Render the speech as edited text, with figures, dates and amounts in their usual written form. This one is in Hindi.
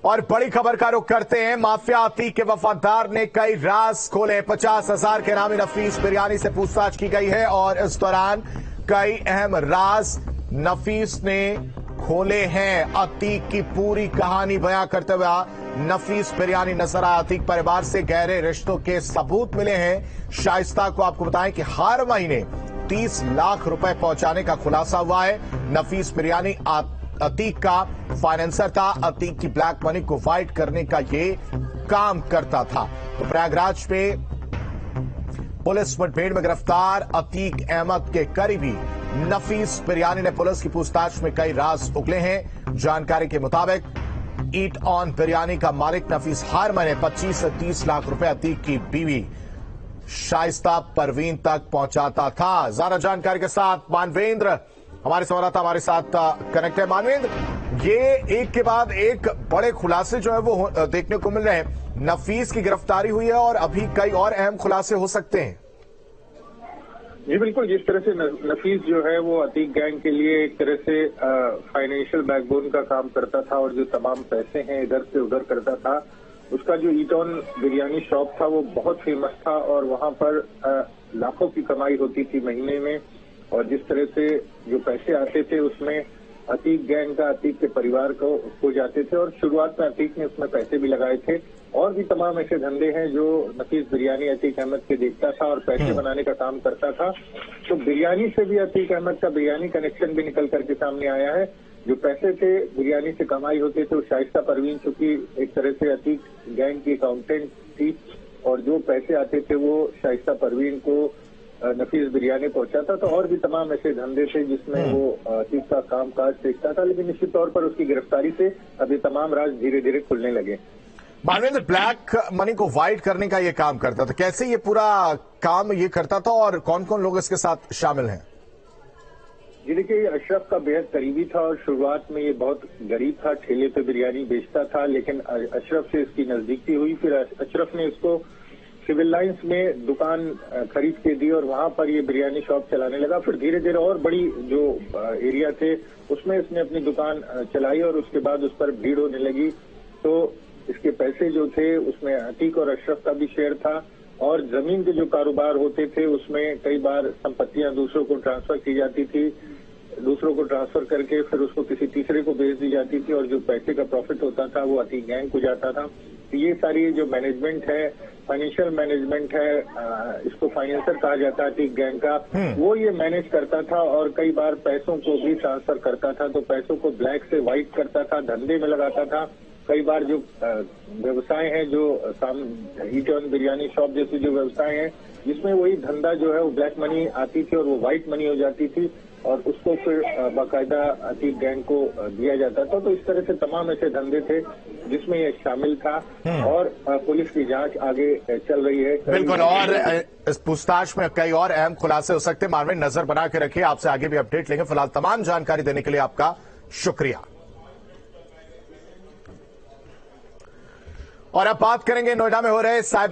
और बड़ी खबर का रुख करते हैं। माफिया अतीक के वफादार ने कई राज खोले। 50,000 के नामी नफीस बिरयानी से पूछताछ की गई है और इस दौरान कई अहम राज नफीस ने खोले हैं। अतीक की पूरी कहानी बयां करते हुए नफीस बिरयानी नजर आया। अतीक परिवार से गहरे रिश्तों के सबूत मिले हैं। शाइस्ता को आपको बताएं कि हर महीने 30 लाख रुपए पहुंचाने का खुलासा हुआ है। नफीस बिरयानी अतीक का फाइनेंसर था। अतीक की ब्लैक मनी को वाइट करने का ये काम करता था। तो प्रयागराज में पुलिस मुठभेड़ में गिरफ्तार अतीक अहमद के करीबी नफीस बिरयानी ने पुलिस की पूछताछ में कई राज उगले हैं। जानकारी के मुताबिक ईट ऑन बिरयानी का मालिक नफीस हर महीने 25 से 30 लाख रुपए अतीक की बीवी शाइस्ता परवीन तक पहुंचाता था। ज्यादा जानकारी के साथ मानवेंद्र हमारे संवाददाता हमारे साथ कनेक्ट है। मानवेंद्र, ये एक के बाद एक बड़े खुलासे जो है वो देखने को मिल रहे हैं। नफीस की गिरफ्तारी हुई है और अभी कई और अहम खुलासे हो सकते हैं। जी बिल्कुल, जिस तरह से नफीस जो है वो अतीक गैंग के लिए एक तरह से फाइनेंशियल बैकबोन का काम करता था और जो तमाम पैसे हैं इधर से उधर करता था। उसका जो ईट ऑन बिरयानी शॉप था वो बहुत फेमस था और वहां पर लाखों की कमाई होती थी महीने में। और जिस तरह से जो पैसे आते थे उसमें अतीक गैंग का अतीक के परिवार को जाते थे और शुरुआत में अतीक ने उसमें पैसे भी लगाए थे। और भी तमाम ऐसे धंधे हैं जो नफीस बिरयानी अतीक अहमद के देखता था और पैसे बनाने का काम करता था। तो बिरयानी से भी अतीक अहमद का बिरयानी कनेक्शन भी निकल करके सामने आया है। जो पैसे थे बिरयानी से कमाई होते थे वो शाइस्ता परवीन, चूंकि एक तरह से अतीक गैंग की अकाउंटेंट थी और जो पैसे आते थे वो शाइस्ता परवीन को नफीस बिरयानी पहुंचाता था। और भी तमाम ऐसे धंधे थे जिसमें वो अतीक का कामकाज देखता था। लेकिन निश्चित तौर पर उसकी गिरफ्तारी से अभी तमाम राज धीरे धीरे खुलने लगे। मानवेंद्र, ब्लैक मनी को वाइट करने का ये काम करता था, कैसे ये पूरा काम ये करता था और कौन कौन लोग इसके साथ शामिल हैं? जी देखिए, अशरफ का बेहद करीबी था और शुरुआत में ये बहुत गरीब था, ठेले पे बिरयानी बेचता था। लेकिन अशरफ से इसकी नजदीकी हुई, फिर अशरफ ने इसको सिविल लाइंस में दुकान खरीद के दी और वहां पर ये बिरयानी शॉप चलाने लगा। फिर धीरे धीरे और बड़ी जो एरिया थे उसमें इसने अपनी दुकान चलाई और उसके बाद उस पर भीड़ होने लगी। तो इसके पैसे जो थे उसमें अतीक और अशरफ का भी शेयर था। और जमीन के जो कारोबार होते थे उसमें कई बार संपत्तियां दूसरों को ट्रांसफर की जाती थी, दूसरों को ट्रांसफर करके फिर उसको किसी तीसरे को बेच दी जाती थी और जो पैसे का प्रॉफिट होता था वो अतीक गैंग को जाता था। तो ये सारी जो मैनेजमेंट है, फाइनेंशियल मैनेजमेंट है, इसको फाइनेंसर कहा जाता है अतीक गैंग का, वो ये मैनेज करता था और कई बार पैसों को भी ट्रांसफर करता था। तो पैसों को ब्लैक से व्हाइट करता था, धंधे में लगाता था। कई बार जो व्यवसाय हैं, जो ईट ऑन बिरयानी शॉप जैसे जो व्यवसाय हैं जिसमें वही धंधा जो है वो ब्लैक मनी आती थी और वो व्हाइट मनी हो जाती थी और उसको फिर बाकायदा अतीक गैंग को दिया जाता था। तो इस तरह से तमाम ऐसे धंधे थे जिसमें ये शामिल था और पुलिस की जांच आगे चल रही है। बिल्कुल, और इस पूछताछ में कई और अहम खुलासे हो सकते हैं। मानवेंद्र, नजर बना के रखिए, आपसे आगे भी अपडेट लेंगे। फिलहाल तमाम जानकारी देने के लिए आपका शुक्रिया। और अब बात करेंगे नोएडा में हो रहे साइबर